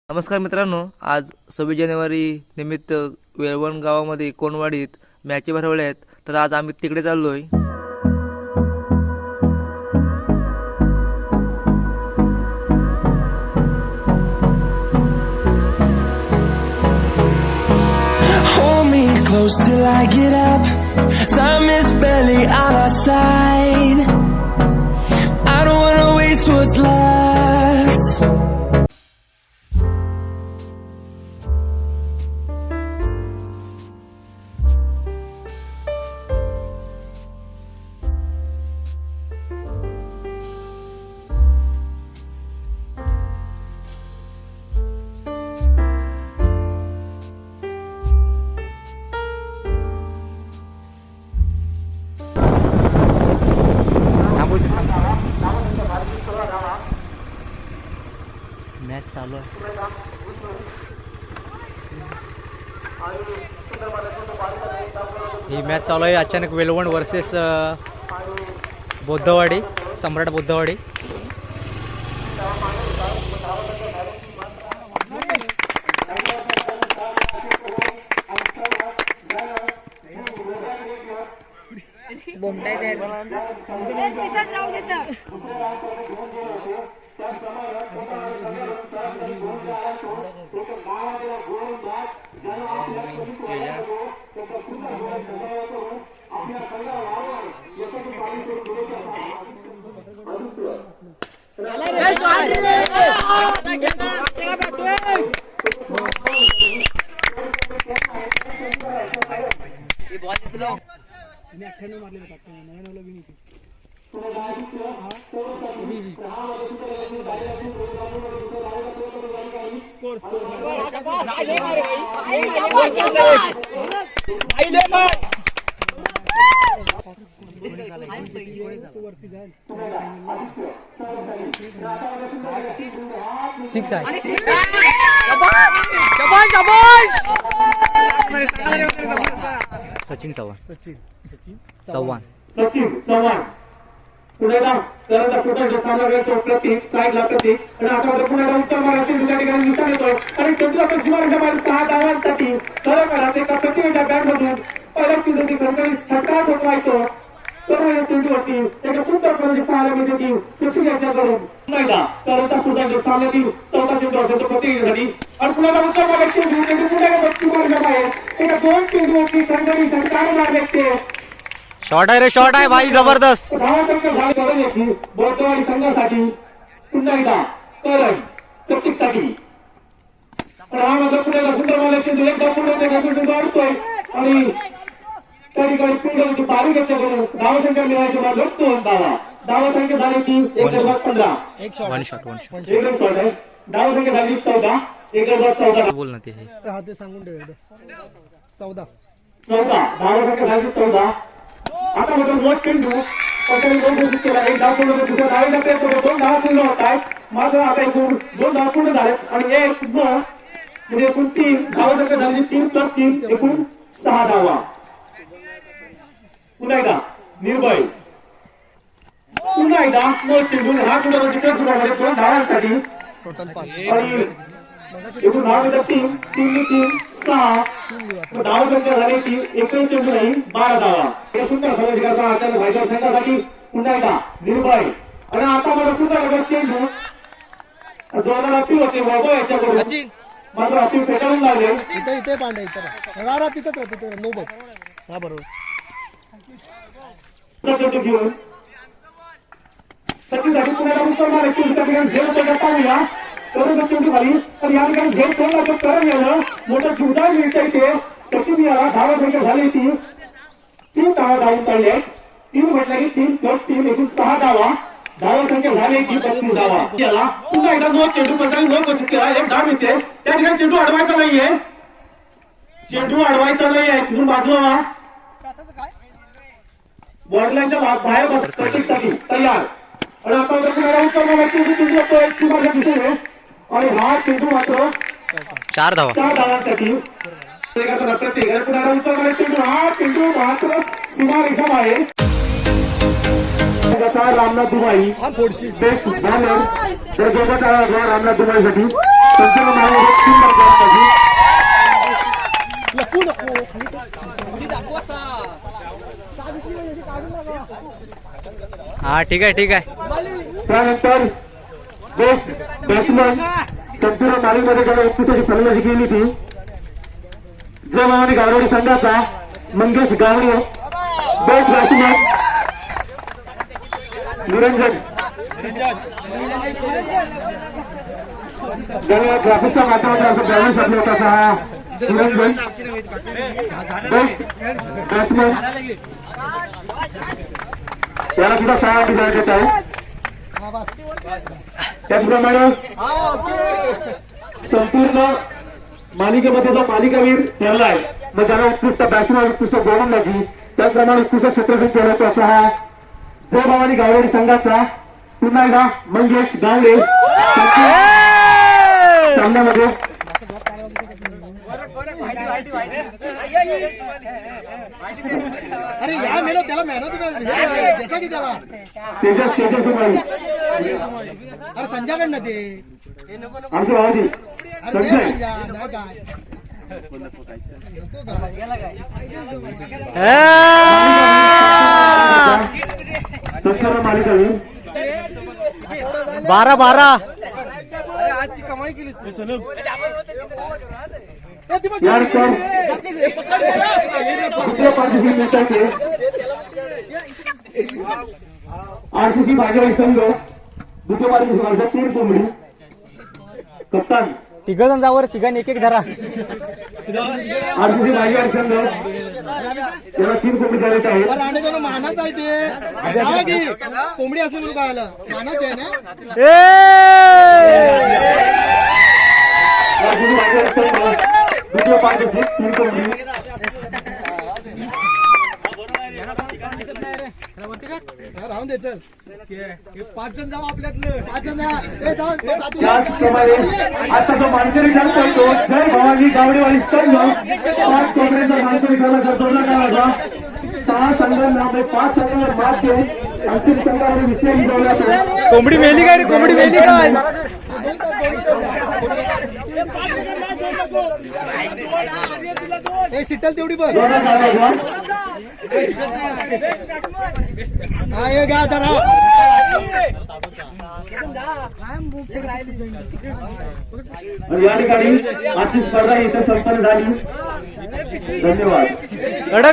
नमस्कार मित्रांनो, आज 26 जानेवारी निमित्त वेळवण गावामध्ये कोणवाडीत मॅची भरवल्या आहेत. तर आज आम्ही तिकडे चाललोय. Hold me close till I get up. Time is barely on our side. I don't wanna waste what's left. Match चालू आहे. ही मॅच चालू आहे. अचानक वेलवण वर्सेस बौद्धवाडी, सम्राट बौद्धवाडी. सिक्स आहे. सचिन चव्हाण पुण्याला त्यानंतर पुढचा सामना करतो प्रतीक स्ट्राईकला प्रतीक आणि आता मात्र पुण्याला उत्तर मारायचे दुसऱ्या ठिकाणी निशाण येतोय आणि चेंडू आता सीमारेषा बाहेर 6 धावांसाठी सरळ मारत एका प्रतिमेच्या बॅटमधून पहिल्या चेंडूची खणखणीत छक्का ठोकवायचो. तर या चेंडूवरती एका सुंदर प्रकारे पाहायला मिळते की प्रतीक यांच्याकडून पुन्हा त्यानंतर पुढचा सामन्यातील चौथा चेंडू असेल तो प्रतिकेसाठी आणि पुण्याला उत्तर मारायचे चेंडू पुण्याला सीमारेषा बाहेर एका 2 चेंडूवरती खणखणीत छक्का मारले. शॉट आहे रे, शॉट आहे भाई, जबरदस्त. बौद्धवाडी संघासाठी पुन्हा एकदा करण प्रत्येकसाठी हा मात्र पुण्याला सुंदर मारला चेंडू एकदा पुढे वाढतोय आणि त्या ठिकाणी पिंड बारीक याच्याकडून धावा संख्या मिळायची मात्र 2 धावा संख्या झाली ती 115. एक शॉट आहे. धावा संख्या झाली 14. 14 बोल ना ते सांगून ठेव. 14 धावा संख्या झाली 14. आता मात्र मोठ चेंडू घोषित केला. एक धाव पूर्ण दुसऱ्या धावेचा प्रयत्न होतो. 2 धावा पूर्ण होत आहेत. मात्र आता एकूण 2 धावा पूर्ण झाल्यात आणि एक म्हणजे एकूण 3 धावा संख्या झाली 3 + 3 एकूण 6 धावा. पुन्हा एकदा निर्भय, पुन्हा एकदा मोठ चेंडू हा सुद्धा 2 धावांसाठी टोटल 5 आणि एकूण धावा 3 3 6 धावा संख्या झाली ती एकही चेंडू नाही 12 धावा. हे सुंदर फलंदाजी करता अचानक व्हायच्या संघासाठी पुन्हा एकदा निर्भय आणि आता मला सुंदर चेंडू जोरदार अपील होते वैभव याच्याकडून मात्र अपील फेटाळून लागले. इथे पांडे इथं तिथं नोबत. हा बरोबर. चेंडू घेऊन सचिनसाठी पुण्याला उचल मारे चेंडू त्या ठिकाणी झेल होता पाहूया. करून चेंडू खाली तर या ठिकाणी झेल सोडला तो करण यानं मोठं जुदार मिळतं इथे. सचिन याला धावा संख्या झाली ती 3 धावा धावून काढले. 3 म्हटलं की 3 + 3 एकूण 6 धावा. धावा संख्या झाली ती 32 धावा. याला पुन्हा एकदा नो चेंडू पंचाळी नो घोषित केला. एक धाव मिळते. त्या ठिकाणी चेंडू अडवायचा नाहीये. तिथून बाजूला बॉर्डलाईनच्या बाहेर बस प्रत्येकसाठी तयार आणि आता पुण्याला उत्तर मारायला चेंडू येतोय सीमाच्या दिशेने आणि हा चेंडू मात्र 4 धावांसाठी चेंडू हा चेंडू मात्र सीमारेषा बाहेर. रामनाथ दुमाई रामनाथ दुमाईसाठी हा ठीक आहे ठीक आहे. त्यानंतर बेस्ट बॅट्समन संपूर्ण मालिकेमध्ये ज्याला उत्कृष्ट फलंदाजी केली ती जय भवानी गावडे संघाचा मंगेश गावडे. बेस्ट बॅट्समन निरंजन ज्याला ग्राफिकच्या माध्यमातून बॅलन्स आपला होता हा निरंजन. बेस्ट बॅट्समन त्याला सुद्धा 6 देण्यात येत आहे. त्याचप्रमाणे संपूर्ण मालिकेमध्ये जो मालिकावीर ठरलाय मग ज्याला उत्कृष्ट बॅट्समॅन उत्कृष्ट गोलंदाजी त्याचप्रमाणे उत्कृष्ट क्षेत्ररक्षण खेळतो असा हा जय भवानी गावडे संघाचा पुन्हा एकदा मंगेश गावडे सामन्यामध्ये. अरे या मेलो त्याला मेहनत देसा की त्याला. तेजस कुमारी अरे संजयकडनं ते आमचे भावाजी अरे संजय संजय नाही काय संपूर्ण मालिकावीर 12-12. यानंतर दुसऱ्या पार्टीशी मिळतायचे आरसीसी भाजवाडी संघ दुसऱ्या पार्टीशी माझ्या 3 कोंबडी. कप्तान तिघ जण जावर तिघांनी एक धरा. आरसीसी भाजवाडी संघ त्याला 3 कोंबडी देण्यात आहे. अरे आणि त्याला मानाच आहे ते जावा की कोंबडी असली म्हणून काय आलं मानाच आहे ना. आरसीसी भाजवाडी संघ दुसऱ्या पार्टीशी 3 कोंबडी. राहून दे चल 5 जण जाऊ आपल्यातलं 5 जण त्याचप्रमाणे आता जो मानकरी ठरतोय तो जय भवानी गावडेवाडी संघ 5 कोंबड्यांचा मानकरी ठरला जर जोडला गेला 6 संघांना 5 संघांना मात देऊन अंतिम संघामध्ये विजय मिळवला जातो. कोंबडी मेली काय रे? कोंबडी मेली काय? हे सिटल तेवढी बघ. जोडा काढायचा. हा हे घ्या जरा आणि या ठिकाणी आजची स्पर्धा इथे संपन्न झाली. धन्यवाद.